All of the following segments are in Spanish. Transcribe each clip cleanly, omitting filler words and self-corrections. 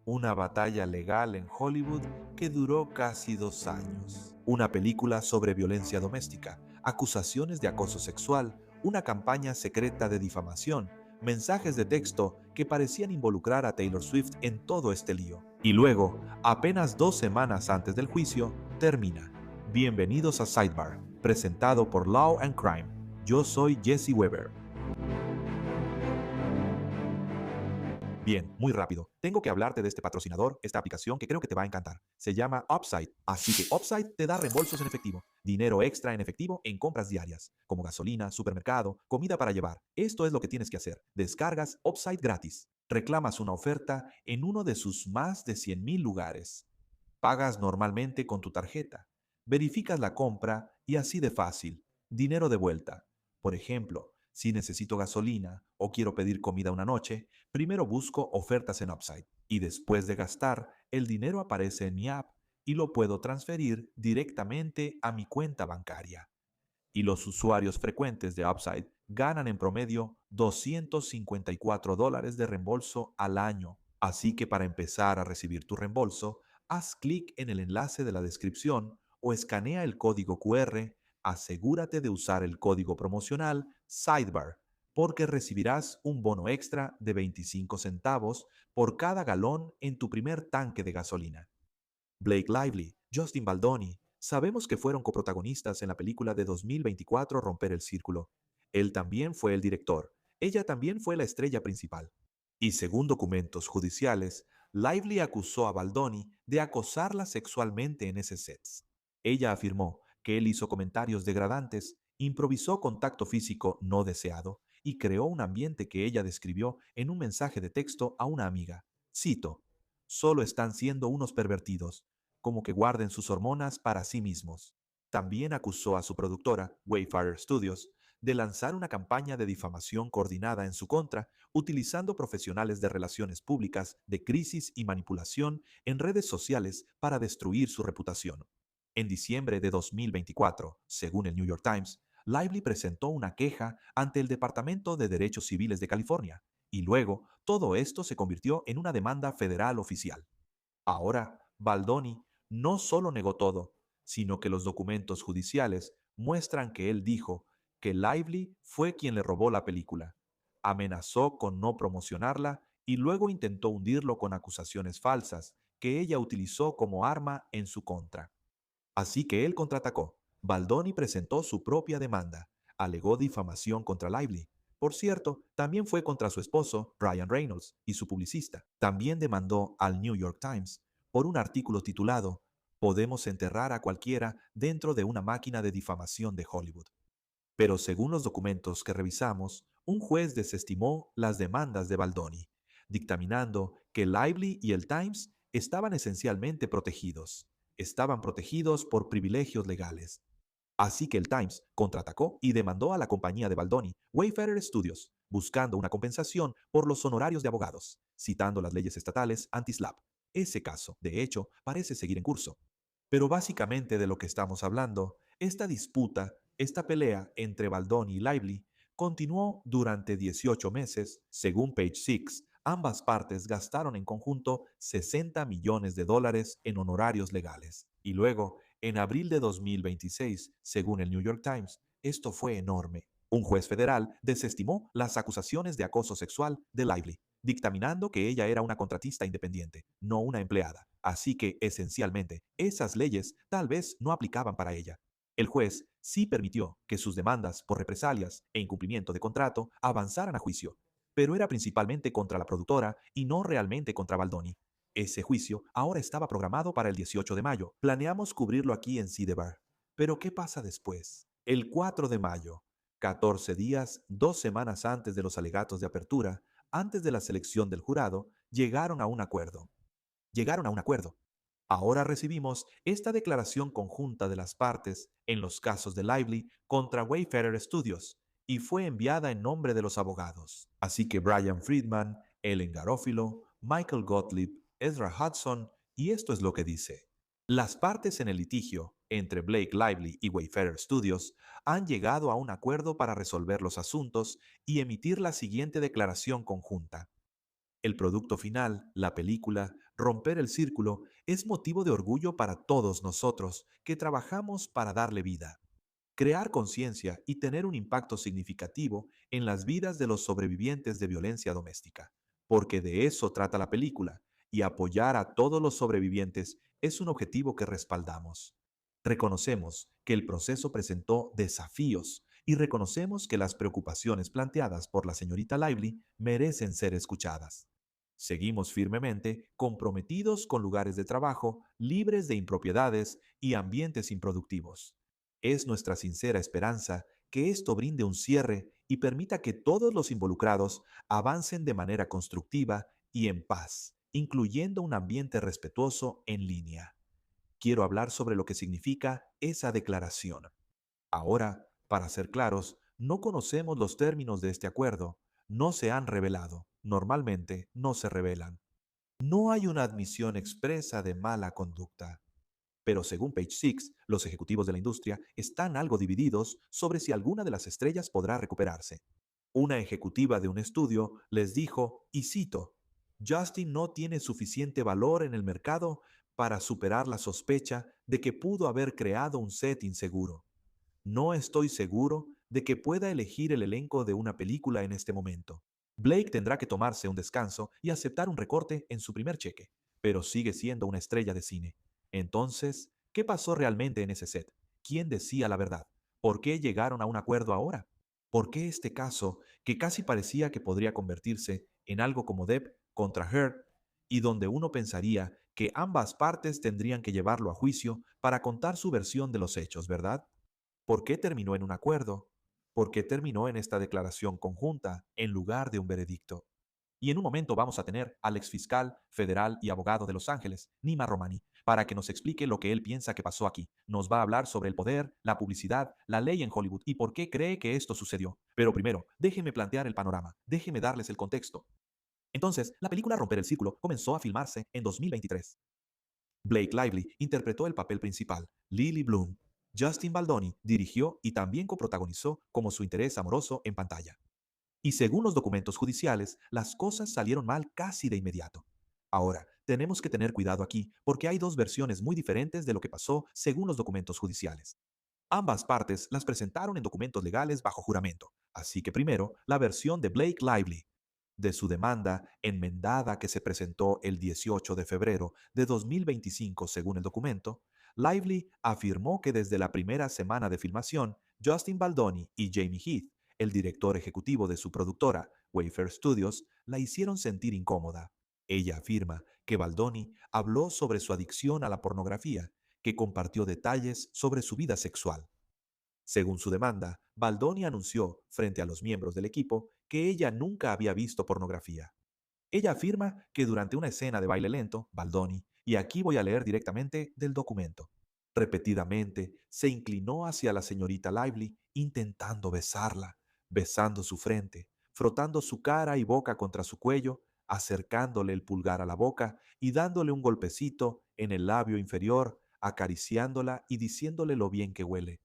Una batalla legal en Hollywood que duró casi 2 años. Una película sobre violencia doméstica, acusaciones de acoso sexual, una campaña secreta de difamación, mensajes de texto que parecían involucrar a Taylor Swift en todo este lío. Y luego, apenas 2 semanas antes del juicio, termina. Bienvenidos a Sidebar, presentado por Law and Crime. Yo soy Jesse Weber. Bien, muy rápido. Tengo que hablarte de este patrocinador, esta aplicación que creo que te va a encantar. Se llama Upside. Así que Upside te da reembolsos en efectivo, dinero extra en efectivo en compras diarias, como gasolina, supermercado, comida para llevar. Esto es lo que tienes que hacer. Descargas Upside gratis. Reclamas una oferta en uno de sus más de 100,000 lugares. Pagas normalmente con tu tarjeta. Verificas la compra y así de fácil. Dinero de vuelta. Por ejemplo, si necesito gasolina o quiero pedir comida una noche, primero busco ofertas en Upside y después de gastar, el dinero aparece en mi app y lo puedo transferir directamente a mi cuenta bancaria. Y los usuarios frecuentes de Upside ganan en promedio $254 de reembolso al año. Así que para empezar a recibir tu reembolso, haz clic en el enlace de la descripción o escanea el código QR. Asegúrate de usar el código promocional Sidebar, porque recibirás un bono extra de 25 centavos por cada galón en tu primer tanque de gasolina. Blake Lively, Justin Baldoni, sabemos que fueron coprotagonistas en la película de 2024 Romper el Círculo. Él también fue el director. Ella también fue la estrella principal. Y según documentos judiciales, Lively acusó a Baldoni de acosarla sexualmente en ese set. Ella afirmó que él hizo comentarios degradantes, improvisó contacto físico no deseado y creó un ambiente que ella describió en un mensaje de texto a una amiga. Cito: solo están siendo unos pervertidos, como que guarden sus hormonas para sí mismos. También acusó a su productora, Wayfarer Studios, de lanzar una campaña de difamación coordinada en su contra, utilizando profesionales de relaciones públicas de crisis y manipulación en redes sociales para destruir su reputación. En diciembre de 2024, según el New York Times, Lively presentó una queja ante el Departamento de Derechos Civiles de California, y luego todo esto se convirtió en una demanda federal oficial. Ahora, Baldoni no solo negó todo, sino que los documentos judiciales muestran que él dijo que Lively fue quien le robó la película, amenazó con no promocionarla y luego intentó hundirlo con acusaciones falsas que ella utilizó como arma en su contra. Así que él contraatacó. Baldoni presentó su propia demanda, alegó difamación contra Lively. Por cierto, también fue contra su esposo, Ryan Reynolds, y su publicista. También demandó al New York Times por un artículo titulado "Podemos enterrar a cualquiera dentro de una máquina de difamación de Hollywood". Pero según los documentos que revisamos, un juez desestimó las demandas de Baldoni, dictaminando que Lively y el Times estaban esencialmente protegidos. Estaban protegidos por privilegios legales. Así que el Times contraatacó y demandó a la compañía de Baldoni, Wayfarer Studios, buscando una compensación por los honorarios de abogados, citando las leyes estatales anti-SLAPP. Ese caso, de hecho, parece seguir en curso. Pero básicamente de lo que estamos hablando, esta disputa, esta pelea entre Baldoni y Lively, continuó durante 18 meses. Según Page Six, ambas partes gastaron en conjunto $60 millones en honorarios legales. Y luego, en abril de 2026, según el New York Times, esto fue enorme. Un juez federal desestimó las acusaciones de acoso sexual de Lively, dictaminando que ella era una contratista independiente, no una empleada. Así que, esencialmente, esas leyes tal vez no aplicaban para ella. El juez sí permitió que sus demandas por represalias e incumplimiento de contrato avanzaran a juicio, pero era principalmente contra la productora y no realmente contra Baldoni. Ese juicio ahora estaba programado para el 18 de mayo. Planeamos cubrirlo aquí en Sidebar. Pero ¿qué pasa después? El 4 de mayo, 14 días, 2 semanas antes de los alegatos de apertura, antes de la selección del jurado, llegaron a un acuerdo. Ahora recibimos esta declaración conjunta de las partes en los casos de Lively contra Wayfarer Studios y fue enviada en nombre de los abogados. Así que Brian Friedman, Ellen Garofilo, Michael Gottlieb, Ezra Hudson, y esto es lo que dice. Las partes en el litigio entre Blake Lively y Wayfarer Studios han llegado a un acuerdo para resolver los asuntos y emitir la siguiente declaración conjunta. El producto final, la película, Romper el círculo es motivo de orgullo para todos nosotros que trabajamos para darle vida, crear conciencia y tener un impacto significativo en las vidas de los sobrevivientes de violencia doméstica, porque de eso trata la película, y apoyar a todos los sobrevivientes es un objetivo que respaldamos. Reconocemos que el proceso presentó desafíos y reconocemos que las preocupaciones planteadas por la señorita Lively merecen ser escuchadas. Seguimos firmemente comprometidos con lugares de trabajo libres de impropiedades y ambientes improductivos. Es nuestra sincera esperanza que esto brinde un cierre y permita que todos los involucrados avancen de manera constructiva y en paz, incluyendo un ambiente respetuoso en línea. Quiero hablar sobre lo que significa esa declaración. Ahora, para ser claros, no conocemos los términos de este acuerdo, no se han revelado, normalmente no se revelan. No hay una admisión expresa de mala conducta. Pero según Page Six, los ejecutivos de la industria están algo divididos sobre si alguna de las estrellas podrá recuperarse. Una ejecutiva de un estudio les dijo, y cito, Justin no tiene suficiente valor en el mercado para superar la sospecha de que pudo haber creado un set inseguro. No estoy seguro de que pueda elegir el elenco de una película en este momento. Blake tendrá que tomarse un descanso y aceptar un recorte en su primer cheque, pero sigue siendo una estrella de cine. Entonces, ¿qué pasó realmente en ese set? ¿Quién decía la verdad? ¿Por qué llegaron a un acuerdo ahora? ¿Por qué este caso, que casi parecía que podría convertirse en algo como Depp contra Heard, y donde uno pensaría que ambas partes tendrían que llevarlo a juicio para contar su versión de los hechos, ¿verdad? ¿Por qué terminó en un acuerdo? ¿Por qué terminó en esta declaración conjunta en lugar de un veredicto? Y en un momento vamos a tener al exfiscal federal y abogado de Los Ángeles, Nima Romani, para que nos explique lo que él piensa que pasó aquí. Nos va a hablar sobre el poder, la publicidad, la ley en Hollywood y por qué cree que esto sucedió. Pero primero, déjenme plantear el panorama, déjenme darles el contexto. Entonces, la película Romper el Círculo comenzó a filmarse en 2023. Blake Lively interpretó el papel principal, Lily Bloom. Justin Baldoni dirigió y también coprotagonizó como su interés amoroso en pantalla. Y según los documentos judiciales, las cosas salieron mal casi de inmediato. Ahora, tenemos que tener cuidado aquí porque hay dos versiones muy diferentes de lo que pasó según los documentos judiciales. Ambas partes las presentaron en documentos legales bajo juramento. Así que primero, la versión de Blake Lively, de su demanda enmendada que se presentó el 18 de febrero de 2025 según el documento, Lively afirmó que desde la primera semana de filmación, Justin Baldoni y Jamie Heath, el director ejecutivo de su productora, Wayfair Studios, la hicieron sentir incómoda. Ella afirma que Baldoni habló sobre su adicción a la pornografía, que compartió detalles sobre su vida sexual. Según su demanda, Baldoni anunció, frente a los miembros del equipo, que ella nunca había visto pornografía. Ella afirma que durante una escena de baile lento, Baldoni, y aquí voy a leer directamente del documento, repetidamente se inclinó hacia la señorita Lively intentando besarla, besando su frente, frotando su cara y boca contra su cuello, acercándole el pulgar a la boca y dándole un golpecito en el labio inferior, acariciándola y diciéndole lo bien que huele.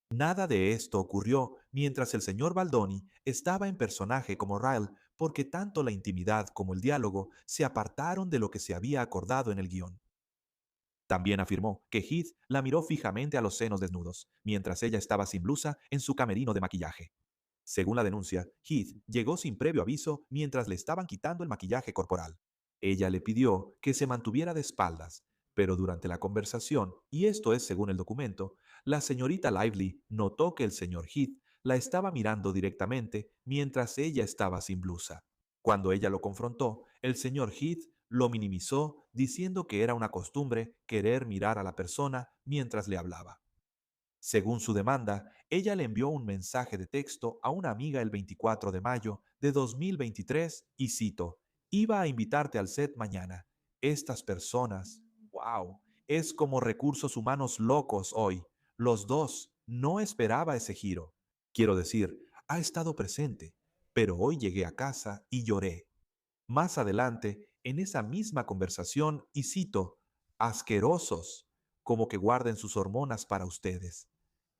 Nada de esto ocurrió mientras el señor Baldoni estaba en personaje como Ryle, porque tanto la intimidad como el diálogo se apartaron de lo que se había acordado en el guión. También afirmó que Heath la miró fijamente a los senos desnudos, mientras ella estaba sin blusa en su camerino de maquillaje. Según la denuncia, Heath llegó sin previo aviso mientras le estaban quitando el maquillaje corporal. Ella le pidió que se mantuviera de espaldas, pero durante la conversación, y esto es según el documento, la señorita Lively notó que el señor Heath la estaba mirando directamente mientras ella estaba sin blusa. Cuando ella lo confrontó, el señor Heath lo minimizó diciendo que era una costumbre querer mirar a la persona mientras le hablaba. Según su demanda, ella le envió un mensaje de texto a una amiga el 24 de mayo de 2023 y cito, iba a invitarte al set mañana. Estas personas, wow, es como recursos humanos locos hoy. Los dos, no esperaba ese giro. Quiero decir, ha estado presente, pero hoy llegué a casa y lloré. Más adelante, en esa misma conversación, y cito, asquerosos, como que guarden sus hormonas para ustedes.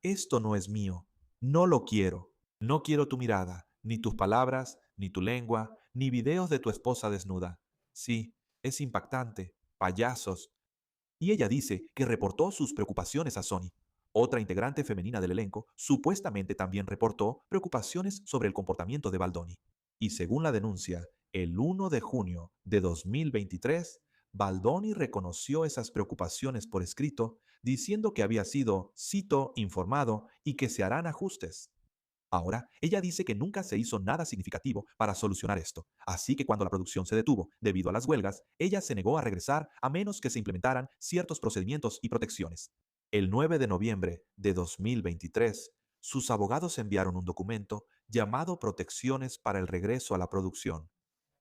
Esto no es mío, no lo quiero. No quiero tu mirada, ni tus palabras, ni tu lengua, ni videos de tu esposa desnuda. Sí, es impactante, payasos, y ella dice que reportó sus preocupaciones a Sony. Otra integrante femenina del elenco supuestamente también reportó preocupaciones sobre el comportamiento de Baldoni. Y según la denuncia, el 1 de junio de 2023, Baldoni reconoció esas preocupaciones por escrito, diciendo que había sido, cito, informado y que se harán ajustes. Ahora, ella dice que nunca se hizo nada significativo para solucionar esto, así que cuando la producción se detuvo debido a las huelgas, ella se negó a regresar a menos que se implementaran ciertos procedimientos y protecciones. El 9 de noviembre de 2023, sus abogados enviaron un documento llamado Protecciones para el regreso a la producción,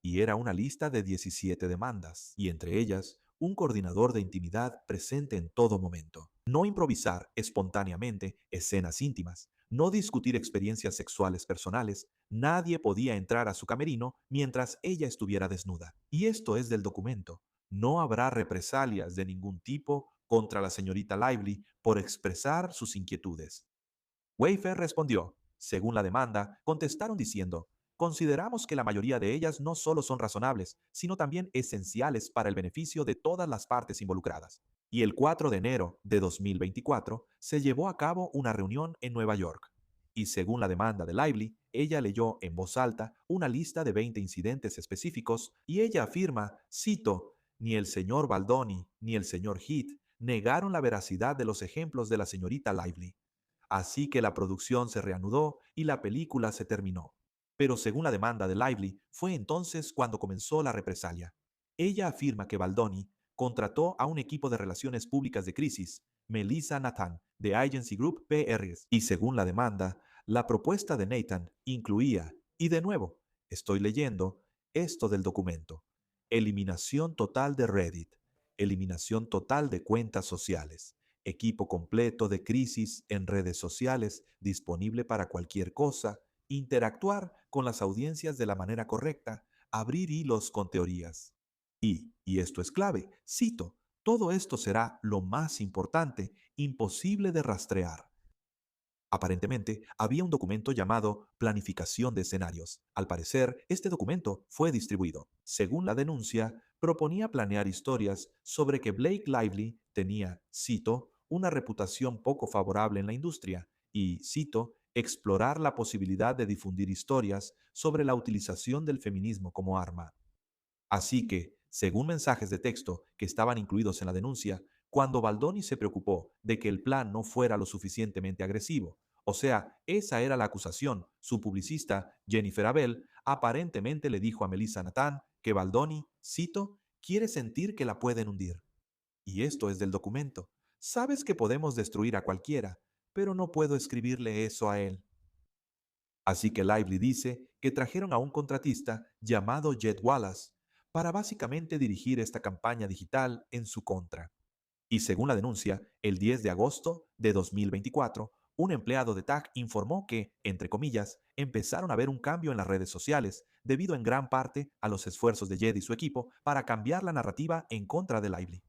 y era una lista de 17 demandas, y entre ellas, un coordinador de intimidad presente en todo momento. No improvisar espontáneamente escenas íntimas, no discutir experiencias sexuales personales, nadie podía entrar a su camerino mientras ella estuviera desnuda. Y esto es del documento. No habrá represalias de ningún tipo contra la señorita Lively por expresar sus inquietudes. Wayfair respondió. Según la demanda, contestaron diciendo, consideramos que la mayoría de ellas no solo son razonables, sino también esenciales para el beneficio de todas las partes involucradas. Y el 4 de enero de 2024 se llevó a cabo una reunión en Nueva York. Y según la demanda de Lively, ella leyó en voz alta una lista de 20 incidentes específicos y ella afirma, cito, ni el señor Baldoni ni el señor Heath negaron la veracidad de los ejemplos de la señorita Lively. Así que la producción se reanudó y la película se terminó. Pero según la demanda de Lively, fue entonces cuando comenzó la represalia. Ella afirma que Baldoni contrató a un equipo de relaciones públicas de crisis, Melissa Nathan, de Agency Group PRS, y según la demanda, la propuesta de Nathan incluía, y de nuevo, estoy leyendo esto del documento, eliminación total de Reddit, eliminación total de cuentas sociales, equipo completo de crisis en redes sociales disponible para cualquier cosa, interactuar con las audiencias de la manera correcta, abrir hilos con teorías. Y esto es clave, cito, todo esto será lo más importante, imposible de rastrear. Aparentemente, había un documento llamado Planificación de Escenarios. Al parecer, este documento fue distribuido. Según la denuncia, proponía planear historias sobre que Blake Lively tenía, cito, una reputación poco favorable en la industria y, cito, explorar la posibilidad de difundir historias sobre la utilización del feminismo como arma. Así que, según mensajes de texto que estaban incluidos en la denuncia, cuando Baldoni se preocupó de que el plan no fuera lo suficientemente agresivo, o sea, esa era la acusación, su publicista, Jennifer Abel, aparentemente le dijo a Melissa Nathan que Baldoni, cito, quiere sentir que la pueden hundir. Y esto es del documento. Sabes que podemos destruir a cualquiera, pero no puedo escribirle eso a él. Así que Lively dice que trajeron a un contratista llamado Jed Wallace para básicamente dirigir esta campaña digital en su contra. Y según la denuncia, el 10 de agosto de 2024, un empleado de TAG informó que, entre comillas, empezaron a ver un cambio en las redes sociales debido en gran parte a los esfuerzos de Jed y su equipo para cambiar la narrativa en contra de Lively.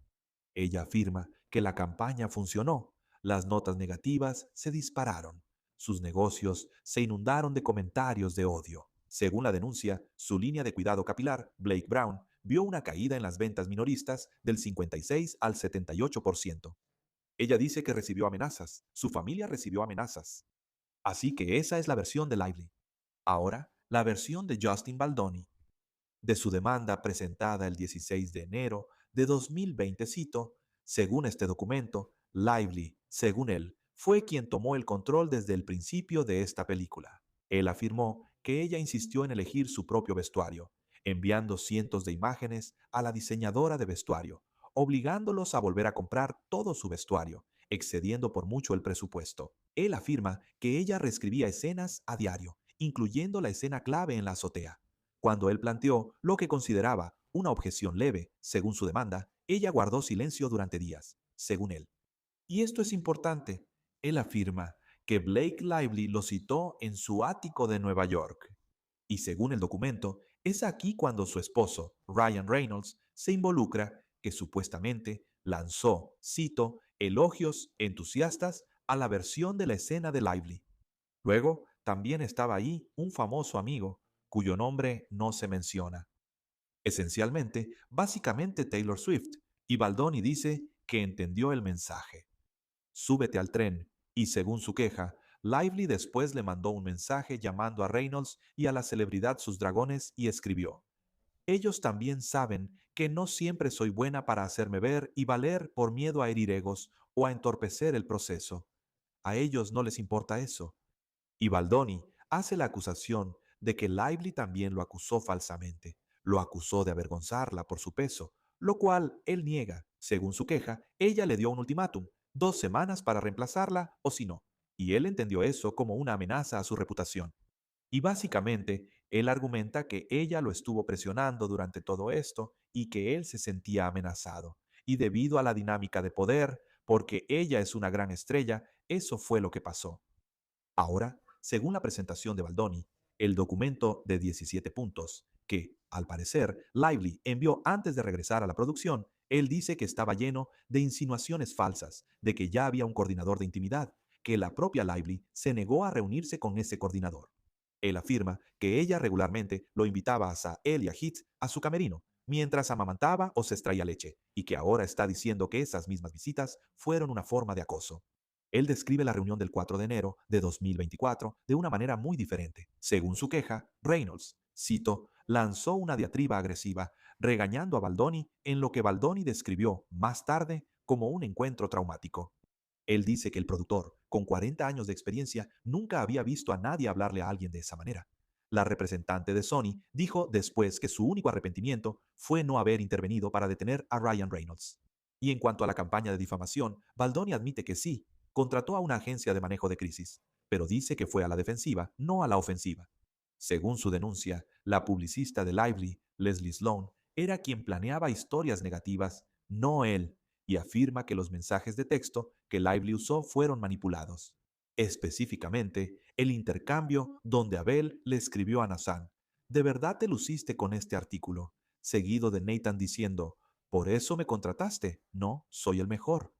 Ella afirma que la campaña funcionó, las notas negativas se dispararon, sus negocios se inundaron de comentarios de odio. Según la denuncia, su línea de cuidado capilar, Blake Brown, vio una caída en las ventas minoristas del 56 al 78%. Ella dice que recibió amenazas, su familia recibió amenazas. Así que esa es la versión de Lively. Ahora, la versión de Justin Baldoni. De su demanda presentada el 16 de enero de 2020, cito, según este documento, Lively, según él, fue quien tomó el control desde el principio de esta película. Él afirmó que ella insistió en elegir su propio vestuario, enviando cientos de imágenes a la diseñadora de vestuario, obligándolos a volver a comprar todo su vestuario, excediendo por mucho el presupuesto. Él afirma que ella reescribía escenas a diario, incluyendo la escena clave en la azotea. Cuando él planteó lo que consideraba una objeción leve, según su demanda, ella guardó silencio durante días, según él. Y esto es importante. Él afirma que Blake Lively lo citó en su ático de Nueva York. Y según el documento, es aquí cuando su esposo, Ryan Reynolds, se involucra, que supuestamente lanzó, cito, elogios entusiastas a la versión de la escena de Lively. Luego, también estaba ahí un famoso amigo, cuyo nombre no se menciona. Esencialmente, básicamente Taylor Swift, Y Baldoni dice que entendió el mensaje. Súbete al tren. Y según su queja, Lively después le mandó un mensaje llamando a Reynolds y a la celebridad sus dragones y escribió: ellos también saben que no siempre soy buena para hacerme ver y valer por miedo a herir egos o a entorpecer el proceso. A ellos no les importa eso. Y Baldoni hace la acusación de que Lively también lo acusó falsamente. Lo acusó de avergonzarla por su peso, lo cual él niega. Según su queja, ella le dio un ultimátum, 2 semanas para reemplazarla o si no. Y él entendió eso como una amenaza a su reputación. Y básicamente, él argumenta que ella lo estuvo presionando durante todo esto y que él se sentía amenazado. Y debido a la dinámica de poder, porque ella es una gran estrella, eso fue lo que pasó. Ahora, según la presentación de Baldoni, el documento de 17 puntos, que, al parecer, Lively envió antes de regresar a la producción, él dice que estaba lleno de insinuaciones falsas, de que ya había un coordinador de intimidad, que la propia Lively se negó a reunirse con ese coordinador. Él afirma que ella regularmente lo invitaba a él y a Hitz a su camerino, mientras amamantaba o se extraía leche, y que ahora está diciendo que esas mismas visitas fueron una forma de acoso. Él describe la reunión del 4 de enero de 2024 de una manera muy diferente. Según su queja, Reynolds, cito, lanzó una diatriba agresiva, regañando a Baldoni en lo que Baldoni describió más tarde como un encuentro traumático. Él dice que el productor, con 40 años de experiencia, nunca había visto a nadie hablarle a alguien de esa manera. La representante de Sony dijo después que su único arrepentimiento fue no haber intervenido para detener a Ryan Reynolds. Y en cuanto a la campaña de difamación, Baldoni admite que sí, contrató a una agencia de manejo de crisis, pero dice que fue a la defensiva, no a la ofensiva. Según su denuncia, la publicista de Lively, Leslie Sloan, era quien planeaba historias negativas, no él, y afirma que los mensajes de texto que Lively usó fueron manipulados. Específicamente, el intercambio donde Abel le escribió a Nathan: ¿de verdad te luciste con este artículo? Seguido de Nathan diciendo: ¿por eso me contrataste? No, soy el mejor.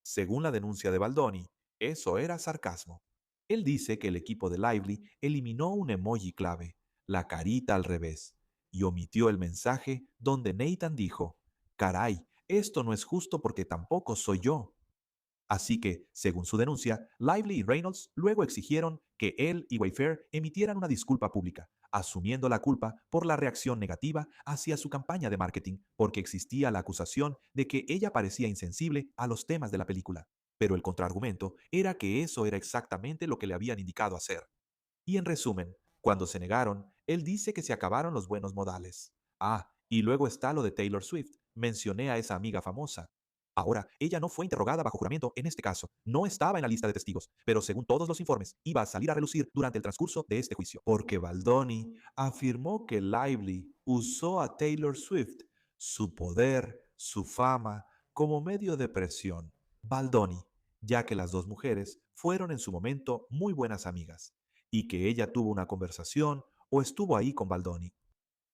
Según la denuncia de Baldoni, eso era sarcasmo. Él dice que el equipo de Lively eliminó un emoji clave, la carita al revés, y omitió el mensaje donde Nathan dijo: caray, esto no es justo porque tampoco soy yo. Así que, según su denuncia, Lively y Reynolds luego exigieron que él y Wayfair emitieran una disculpa pública, asumiendo la culpa por la reacción negativa hacia su campaña de marketing, porque existía la acusación de que ella parecía insensible a los temas de la película. Pero el contraargumento era que eso era exactamente lo que le habían indicado hacer. Y en resumen, cuando se negaron, él dice que se acabaron los buenos modales. Ah, y luego está lo de Taylor Swift. Mencioné a esa amiga famosa. Ahora, ella no fue interrogada bajo juramento en este caso, no estaba en la lista de testigos, pero según todos los informes, iba a salir a relucir durante el transcurso de este juicio, porque Baldoni afirmó que Lively usó a Taylor Swift, su poder, su fama, como medio de presión. Baldoni, ya que las dos mujeres fueron en su momento muy buenas amigas y que ella tuvo una conversación o estuvo ahí con Baldoni.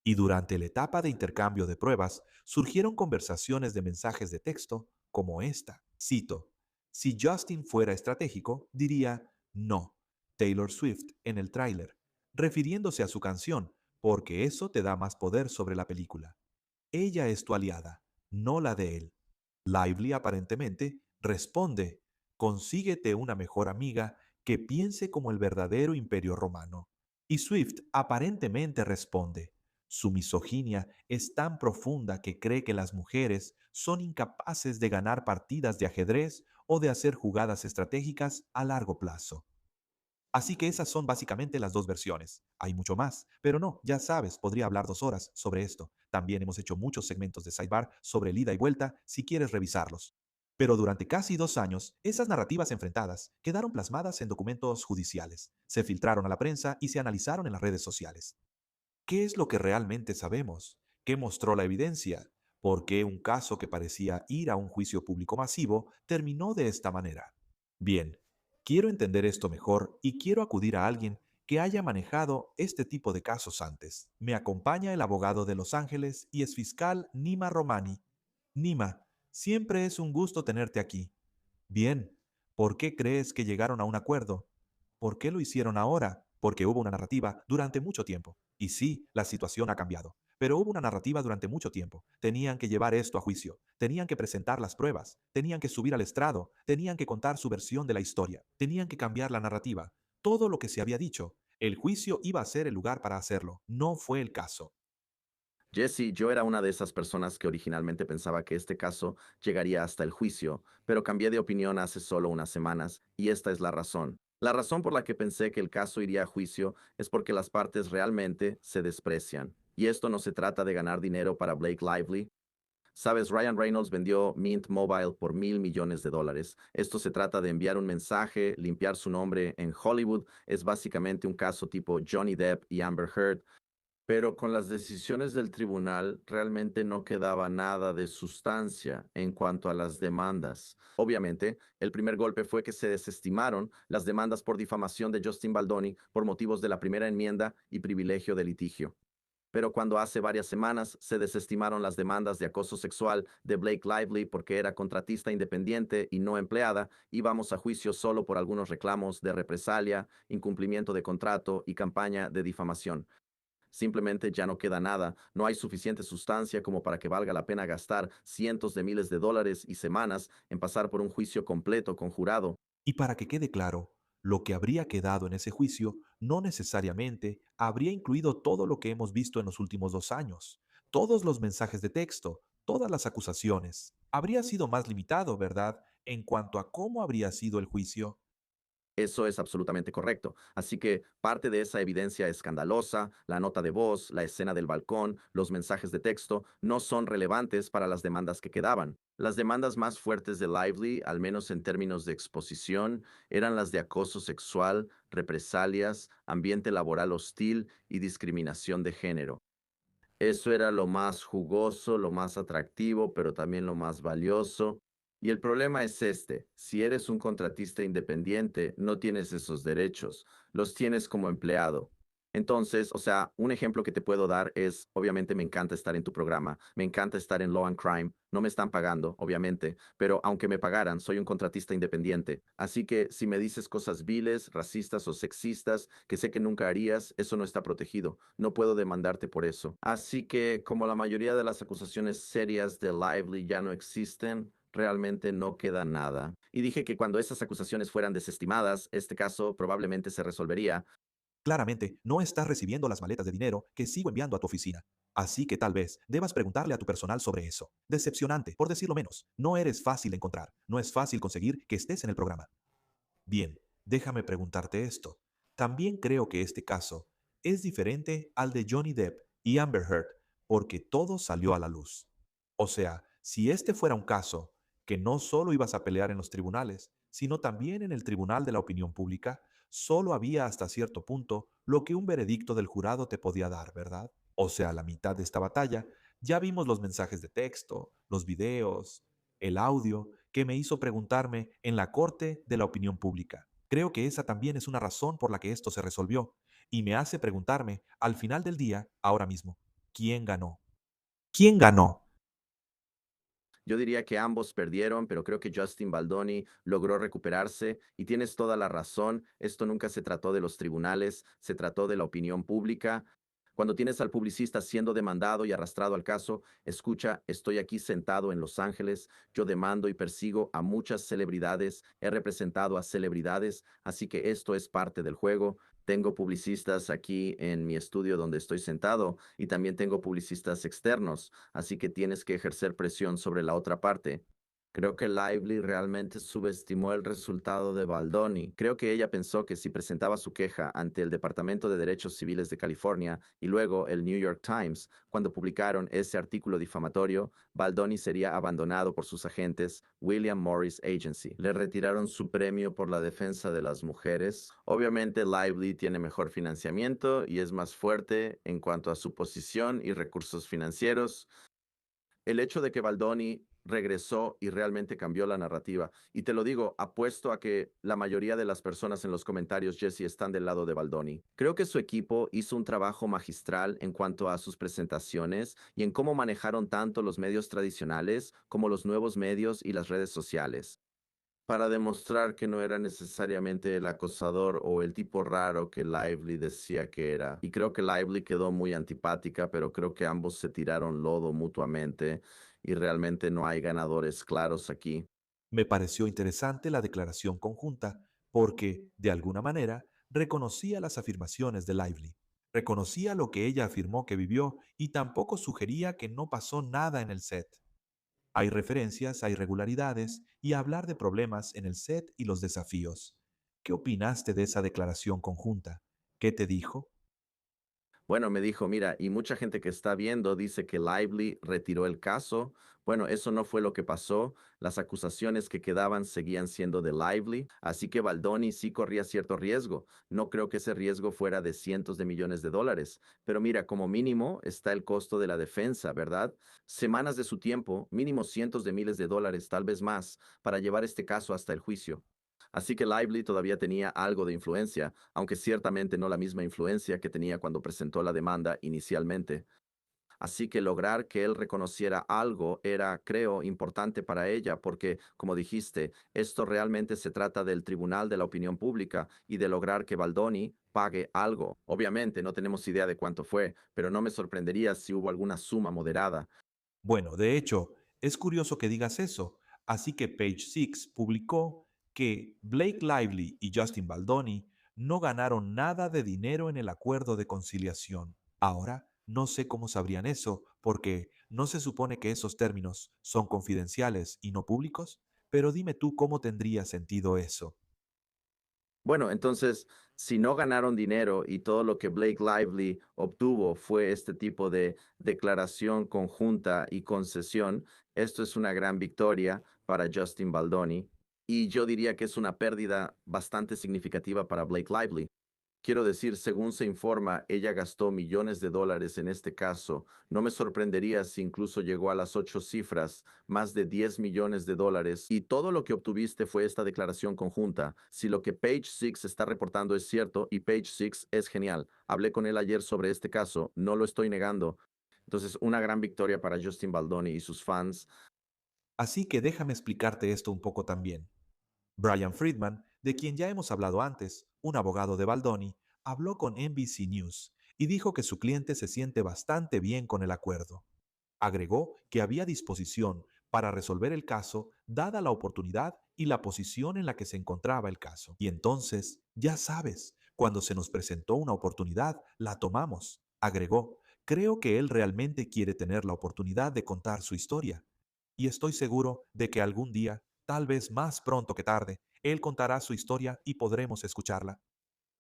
Y durante la etapa de intercambio de pruebas surgieron conversaciones de mensajes de texto como esta. Cito: si Justin fuera estratégico, diría no, Taylor Swift en el tráiler, refiriéndose a su canción, porque eso te da más poder sobre la película. Ella es tu aliada, no la de él. Lively aparentemente responde: consíguete una mejor amiga que piense como el verdadero imperio romano. Y Swift aparentemente responde: su misoginia es tan profunda que cree que las mujeres son incapaces de ganar partidas de ajedrez o de hacer jugadas estratégicas a largo plazo. Así que esas son básicamente las dos versiones. Hay mucho más, pero no, ya sabes, podría hablar 2 horas sobre esto. También hemos hecho muchos segmentos de Sidebar sobre el ida y vuelta si quieres revisarlos. Pero durante casi 2 años, esas narrativas enfrentadas quedaron plasmadas en documentos judiciales, se filtraron a la prensa y se analizaron en las redes sociales. ¿Qué es lo que realmente sabemos? ¿Qué mostró la evidencia? ¿Por qué un caso que parecía ir a un juicio público masivo terminó de esta manera? Bien, quiero entender esto mejor y quiero acudir a alguien que haya manejado este tipo de casos antes. Me acompaña el abogado de Los Ángeles y exfiscal Nima Romani. Nima, siempre es un gusto tenerte aquí. Bien, ¿por qué crees que llegaron a un acuerdo? ¿Por qué lo hicieron ahora? Porque hubo una narrativa durante mucho tiempo. Y sí, la situación ha cambiado. Pero hubo una narrativa durante mucho tiempo. Tenían que llevar esto a juicio, tenían que presentar las pruebas, tenían que subir al estrado, tenían que contar su versión de la historia, tenían que cambiar la narrativa. Todo lo que se había dicho. El juicio iba a ser el lugar para hacerlo. No fue el caso. Jesse, yo era una de esas personas que originalmente pensaba que este caso llegaría hasta el juicio, pero cambié de opinión hace solo unas semanas, y esta es la razón. La razón por la que pensé que el caso iría a juicio es porque las partes realmente se desprecian. Y esto no se trata de ganar dinero para Blake Lively. Sabes, Ryan Reynolds vendió Mint Mobile por $1,000 millones. Esto se trata de enviar un mensaje, limpiar su nombre en Hollywood. Es básicamente un caso tipo Johnny Depp y Amber Heard, pero con las decisiones del tribunal realmente no quedaba nada de sustancia en cuanto a las demandas. Obviamente, el primer golpe fue que se desestimaron las demandas por difamación de Justin Baldoni por motivos de la primera enmienda y privilegio de litigio. Pero cuando hace varias semanas se desestimaron las demandas de acoso sexual de Blake Lively porque era contratista independiente y no empleada, íbamos a juicio solo por algunos reclamos de represalia, incumplimiento de contrato y campaña de difamación. Simplemente ya no queda nada, no hay suficiente sustancia como para que valga la pena gastar cientos de miles de dólares y semanas en pasar por un juicio completo con jurado. Y para que quede claro, lo que habría quedado en ese juicio no necesariamente habría incluido todo lo que hemos visto en los últimos 2 años, todos los mensajes de texto, todas las acusaciones. Habría sido más limitado, ¿verdad?, en cuanto a cómo habría sido el juicio. Eso es absolutamente correcto. Así que parte de esa evidencia escandalosa, la nota de voz, la escena del balcón, los mensajes de texto, no son relevantes para las demandas que quedaban. Las demandas más fuertes de Lively, al menos en términos de exposición, eran las de acoso sexual, represalias, ambiente laboral hostil y discriminación de género. Eso era lo más jugoso, lo más atractivo, pero también lo más valioso. Y el problema es este: si eres un contratista independiente, no tienes esos derechos, los tienes como empleado. Entonces, o sea, un ejemplo que te puedo dar es, obviamente me encanta estar en tu programa, me encanta estar en Law and Crime, no me están pagando, obviamente, pero aunque me pagaran, soy un contratista independiente. Así que si me dices cosas viles, racistas o sexistas, que sé que nunca harías, eso no está protegido. No puedo demandarte por eso. Así que, como la mayoría de las acusaciones serias de Lively ya no existen, realmente no queda nada. Y dije que cuando esas acusaciones fueran desestimadas, este caso probablemente se resolvería. Claramente, no estás recibiendo las maletas de dinero que sigo enviando a tu oficina. Así que tal vez debas preguntarle a tu personal sobre eso. Decepcionante, por decirlo menos. No eres fácil de encontrar. No es fácil conseguir que estés en el programa. Bien, déjame preguntarte esto. También creo que este caso es diferente al de Johnny Depp y Amber Heard porque todo salió a la luz. O sea, si este fuera un caso que no solo ibas a pelear en los tribunales, sino también en el tribunal de la opinión pública, solo había hasta cierto punto lo que un veredicto del jurado te podía dar, ¿verdad? O sea, la mitad de esta batalla, ya vimos los mensajes de texto, los videos, el audio que me hizo preguntarme en la corte de la opinión pública. Creo que esa también es una razón por la que esto se resolvió y me hace preguntarme al final del día, ahora mismo, ¿quién ganó? ¿Quién ganó? Yo diría que ambos perdieron, pero creo que Justin Baldoni logró recuperarse y tienes toda la razón. Esto nunca se trató de los tribunales, se trató de la opinión pública. Cuando tienes al publicista siendo demandado y arrastrado al caso, escucha, estoy aquí sentado en Los Ángeles, yo demando y persigo a muchas celebridades, he representado a celebridades, así que esto es parte del juego. Tengo publicistas aquí en mi estudio donde estoy sentado y también tengo publicistas externos, así que tienes que ejercer presión sobre la otra parte. Creo que Lively realmente subestimó el resultado de Baldoni. Creo que ella pensó que si presentaba su queja ante el Departamento de Derechos Civiles de California y luego el New York Times, cuando publicaron ese artículo difamatorio, Baldoni sería abandonado por sus agentes, William Morris Agency. Le retiraron su premio por la defensa de las mujeres. Obviamente, Lively tiene mejor financiamiento y es más fuerte en cuanto a su posición y recursos financieros. El hecho de que Baldoni regresó y realmente cambió la narrativa. Y te lo digo, apuesto a que la mayoría de las personas en los comentarios, Jesse, están del lado de Baldoni. Creo que su equipo hizo un trabajo magistral en cuanto a sus presentaciones y en cómo manejaron tanto los medios tradicionales como los nuevos medios y las redes sociales. para demostrar que no era necesariamente el acosador o el tipo raro que Lively decía que era. Y creo que Lively quedó muy antipática, pero creo que ambos se tiraron lodo mutuamente y realmente no hay ganadores claros aquí. Me pareció interesante la declaración conjunta porque, de alguna manera, reconocía las afirmaciones de Lively. Reconocía lo que ella afirmó que vivió y tampoco sugería que no pasó nada en el set. Hay referencias a irregularidades y a hablar de problemas en el set y los desafíos. ¿Qué opinaste de esa declaración conjunta? ¿Qué te dijo? Bueno, me dijo, mira, y mucha gente que está viendo dice que Lively retiró el caso. Bueno, eso no fue lo que pasó. Las acusaciones que quedaban seguían siendo de Lively, así que Baldoni sí corría cierto riesgo. No creo que ese riesgo fuera de cientos de millones de dólares. Pero mira, como mínimo está el costo de la defensa, ¿verdad? Semanas de su tiempo, mínimo cientos de miles de dólares, tal vez más, para llevar este caso hasta el juicio. Así que Lively todavía tenía algo de influencia, aunque ciertamente no la misma influencia que tenía cuando presentó la demanda inicialmente. Así que lograr que él reconociera algo era, creo, importante para ella, porque, como dijiste, esto realmente se trata del Tribunal de la Opinión Pública y de lograr que Baldoni pague algo. Obviamente no tenemos idea de cuánto fue, pero no me sorprendería si hubo alguna suma moderada. Bueno, de hecho, es curioso que digas eso, así que Page Six publicó que Blake Lively y Justin Baldoni no ganaron nada de dinero en el acuerdo de conciliación. Ahora, no sé cómo sabrían eso, porque ¿no se supone que esos términos son confidenciales y no públicos? Pero dime tú cómo tendría sentido eso. Bueno, entonces, si no ganaron dinero y todo lo que Blake Lively obtuvo fue este tipo de declaración conjunta y concesión, esto es una gran victoria para Justin Baldoni y yo diría que es una pérdida bastante significativa para Blake Lively. Quiero decir, según se informa, ella gastó millones de dólares en este caso. No me sorprendería si incluso llegó a las 8 cifras, más de 10 millones de dólares. Y todo lo que obtuviste fue esta declaración conjunta. Si lo que Page Six está reportando es cierto, y Page Six es genial. Hablé con él ayer sobre este caso, no lo estoy negando. Entonces, una gran victoria para Justin Baldoni y sus fans. Así que déjame explicarte esto un poco también. Brian Friedman, de quien ya hemos hablado antes, un abogado de Baldoni, habló con NBC News y dijo que su cliente se siente bastante bien con el acuerdo. Agregó que había disposición para resolver el caso dada la oportunidad y la posición en la que se encontraba el caso. Y entonces, ya sabes, cuando se nos presentó una oportunidad, la tomamos. Agregó, creo que él realmente quiere tener la oportunidad de contar su historia. Y estoy seguro de que algún día, tal vez más pronto que tarde, él contará su historia y podremos escucharla.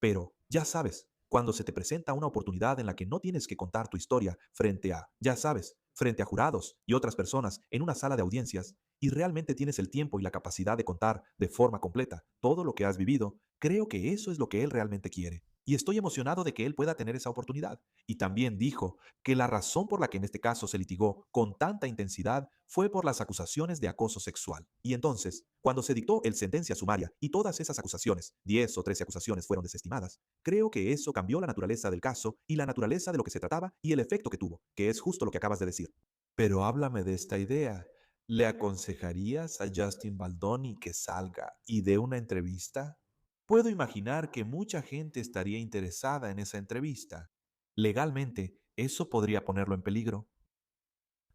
Pero, ya sabes, cuando se te presenta una oportunidad en la que no tienes que contar tu historia frente a, ya sabes, frente a jurados y otras personas en una sala de audiencias, y realmente tienes el tiempo y la capacidad de contar de forma completa todo lo que has vivido, creo que eso es lo que él realmente quiere. Y estoy emocionado de que él pueda tener esa oportunidad. Y también dijo que la razón por la que en este caso se litigó con tanta intensidad fue por las acusaciones de acoso sexual. Y entonces, cuando se dictó el sentencia sumaria y todas esas acusaciones, 10 o 13 acusaciones fueron desestimadas, creo que eso cambió la naturaleza del caso y la naturaleza de lo que se trataba y el efecto que tuvo, que es justo lo que acabas de decir. Pero háblame de esta idea. ¿Le aconsejarías a Justin Baldoni que salga y dé una entrevista? Puedo imaginar que mucha gente estaría interesada en esa entrevista. Legalmente, eso podría ponerlo en peligro.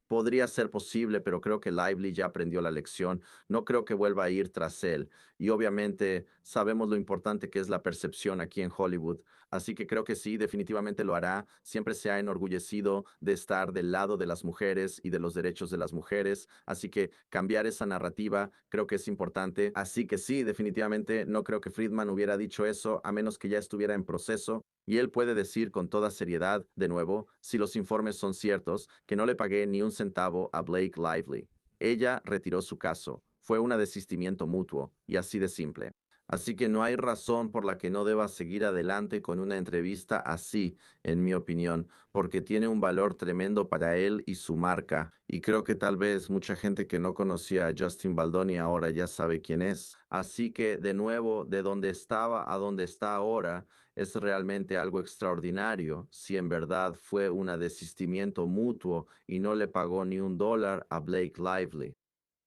Podría ser posible, pero creo que Lively ya aprendió la lección. No creo que vuelva a ir tras él. Y obviamente sabemos lo importante que es la percepción aquí en Hollywood. Así que creo que sí, definitivamente lo hará. Siempre se ha enorgullecido de estar del lado de las mujeres y de los derechos de las mujeres. Así que cambiar esa narrativa creo que es importante. Así que sí, definitivamente no creo que Friedman hubiera dicho eso a menos que ya estuviera en proceso. Y él puede decir con toda seriedad, de nuevo, si los informes son ciertos, que no le pagué ni un centavo a Blake Lively. Ella retiró su caso. Fue un desistimiento mutuo, y así de simple. Así que no hay razón por la que no deba seguir adelante con una entrevista así, en mi opinión, porque tiene un valor tremendo para él y su marca. Y creo que tal vez mucha gente que no conocía a Justin Baldoni ahora ya sabe quién es. Así que, de nuevo, de donde estaba a donde está ahora, es realmente algo extraordinario si en verdad fue un desistimiento mutuo y no le pagó ni un dólar a Blake Lively.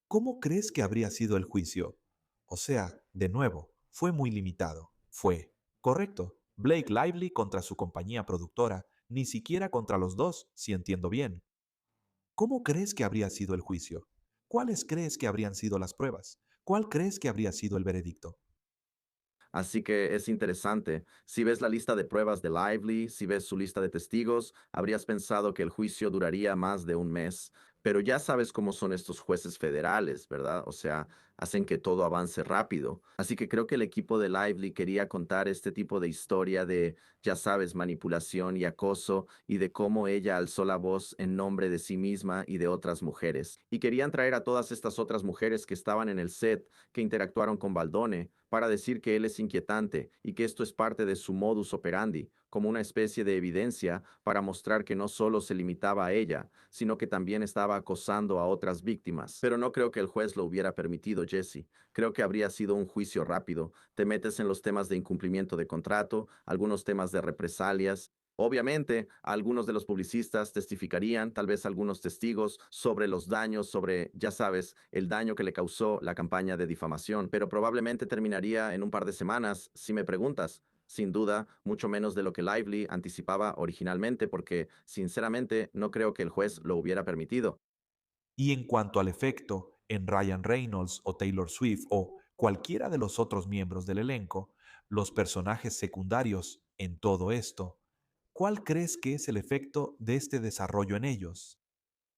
¿Cómo crees que habría sido el juicio? O sea, de nuevo, fue muy limitado. Fue, correcto, Blake Lively contra su compañía productora, ni siquiera contra los dos, si entiendo bien. ¿Cómo crees que habría sido el juicio? ¿Cuáles crees que habrían sido las pruebas? ¿Cuál crees que habría sido el veredicto? Así que es interesante. Si ves la lista de pruebas de Lively, si ves su lista de testigos, habrías pensado que el juicio duraría más de un mes. Pero ya sabes cómo son estos jueces federales, ¿verdad? O sea, hacen que todo avance rápido. Así que creo que el equipo de Lively quería contar este tipo de historia de, ya sabes, manipulación y acoso y de cómo ella alzó la voz en nombre de sí misma y de otras mujeres. Y querían traer a todas estas otras mujeres que estaban en el set, que interactuaron con Baldone, para decir que él es inquietante y que esto es parte de su modus operandi, como una especie de evidencia para mostrar que no solo se limitaba a ella, sino que también estaba acosando a otras víctimas. Pero no creo que el juez lo hubiera permitido, Jesse. Creo que habría sido un juicio rápido. Te metes en los temas de incumplimiento de contrato, algunos temas de represalias. Obviamente, algunos de los publicistas testificarían, tal vez algunos testigos, sobre los daños, sobre, ya sabes, el daño que le causó la campaña de difamación, pero probablemente terminaría en un par de semanas, si me preguntas. Sin duda, mucho menos de lo que Lively anticipaba originalmente, porque sinceramente no creo que el juez lo hubiera permitido. Y en cuanto al efecto en Ryan Reynolds o Taylor Swift o cualquiera de los otros miembros del elenco, los personajes secundarios en todo esto, ¿cuál crees que es el efecto de este desarrollo en ellos?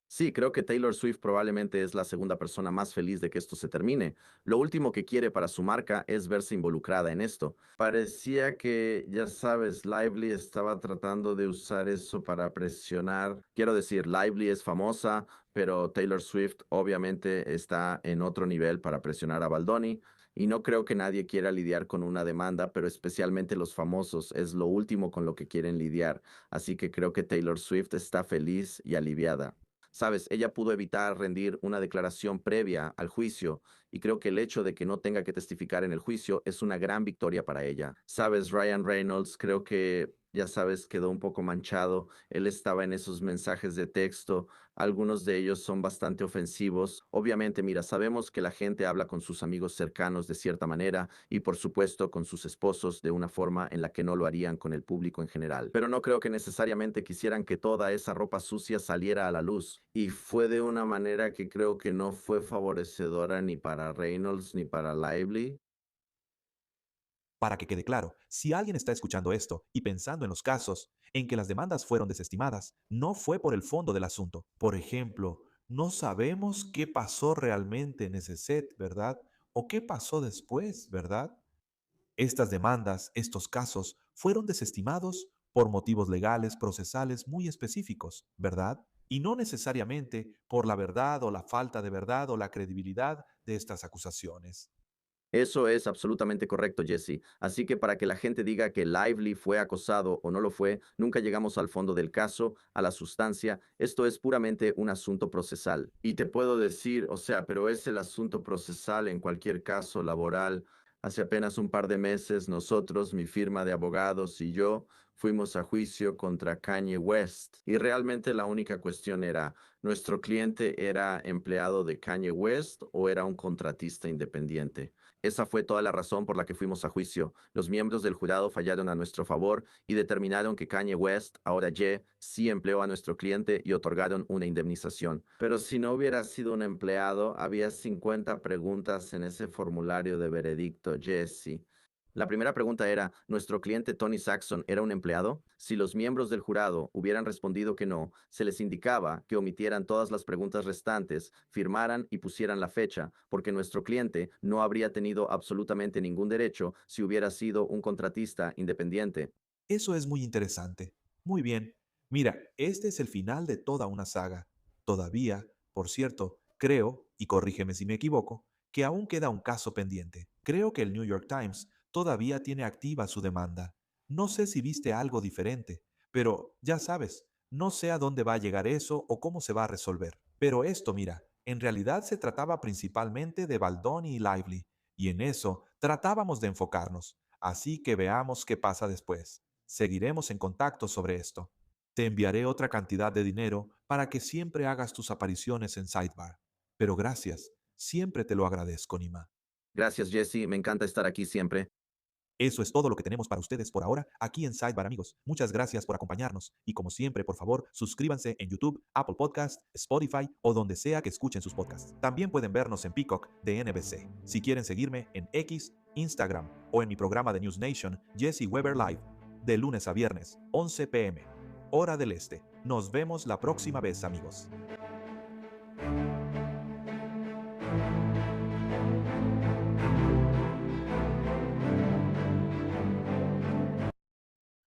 Sí, creo que Taylor Swift probablemente es la segunda persona más feliz de que esto se termine. Lo último que quiere para su marca es verse involucrada en esto. Parecía que, ya sabes, Lively estaba tratando de usar eso para presionar. Quiero decir, Lively es famosa, pero Taylor Swift obviamente está en otro nivel para presionar a Baldoni. Y no creo que nadie quiera lidiar con una demanda, pero especialmente los famosos es lo último con lo que quieren lidiar. Así que creo que Taylor Swift está feliz y aliviada. Sabes, ella pudo evitar rendir una declaración previa al juicio y creo que el hecho de que no tenga que testificar en el juicio es una gran victoria para ella. Sabes, Ryan Reynolds creo que, ya sabes, quedó un poco manchado. Él estaba en esos mensajes de texto. Algunos de ellos son bastante ofensivos. Obviamente, mira, sabemos que la gente habla con sus amigos cercanos de cierta manera y por supuesto con sus esposos de una forma en la que no lo harían con el público en general. Pero no creo que necesariamente quisieran que toda esa ropa sucia saliera a la luz. Y fue de una manera que creo que no fue favorecedora ni para Reynolds ni para Lively. Para que quede claro, si alguien está escuchando esto y pensando en los casos en que las demandas fueron desestimadas, no fue por el fondo del asunto. Por ejemplo, no sabemos qué pasó realmente en ese set, ¿verdad? O qué pasó después, ¿verdad? Estas demandas, estos casos, fueron desestimados por motivos legales, procesales muy específicos, ¿verdad? Y no necesariamente por la verdad o la falta de verdad o la credibilidad de estas acusaciones. Eso es absolutamente correcto, Jesse. Así que para que la gente diga que Lively fue acosado o no lo fue, nunca llegamos al fondo del caso, a la sustancia. Esto es puramente un asunto procesal. Y te puedo decir, o sea, pero es el asunto procesal en cualquier caso laboral. Hace apenas un par de meses, nosotros, mi firma de abogados y yo, fuimos a juicio contra Kanye West. Y realmente la única cuestión era, ¿nuestro cliente era empleado de Kanye West o era un contratista independiente? Esa fue toda la razón por la que fuimos a juicio. Los miembros del jurado fallaron a nuestro favor y determinaron que Kanye West, ahora Ye, sí empleó a nuestro cliente y otorgaron una indemnización. Pero si no hubiera sido un empleado, había 50 preguntas en ese formulario de veredicto, Jesse. La primera pregunta era, ¿nuestro cliente Tony Saxon era un empleado? Si los miembros del jurado hubieran respondido que no, se les indicaba que omitieran todas las preguntas restantes, firmaran y pusieran la fecha, porque nuestro cliente no habría tenido absolutamente ningún derecho si hubiera sido un contratista independiente. Eso es muy interesante. Muy bien. Mira, este es el final de toda una saga. Todavía, por cierto, creo, y corrígeme si me equivoco, que aún queda un caso pendiente. Creo que el New York Times todavía tiene activa su demanda. No sé si viste algo diferente, pero ya sabes, no sé a dónde va a llegar eso o cómo se va a resolver. Pero esto, mira, en realidad se trataba principalmente de Baldoni y Lively, y en eso tratábamos de enfocarnos. Así que veamos qué pasa después. Seguiremos en contacto sobre esto. Te enviaré otra cantidad de dinero para que siempre hagas tus apariciones en Sidebar. Pero gracias, siempre te lo agradezco, Nima. Gracias, Jesse. Me encanta estar aquí siempre. Eso es todo lo que tenemos para ustedes por ahora aquí en Sidebar, amigos. Muchas gracias por acompañarnos y como siempre, por favor, suscríbanse en YouTube, Apple Podcast, Spotify o donde sea que escuchen sus podcasts. También pueden vernos en Peacock de NBC. Si quieren seguirme en X, Instagram o en mi programa de News Nation, Jesse Weber Live, de lunes a viernes, 11 p.m., hora del este. Nos vemos la próxima vez, amigos.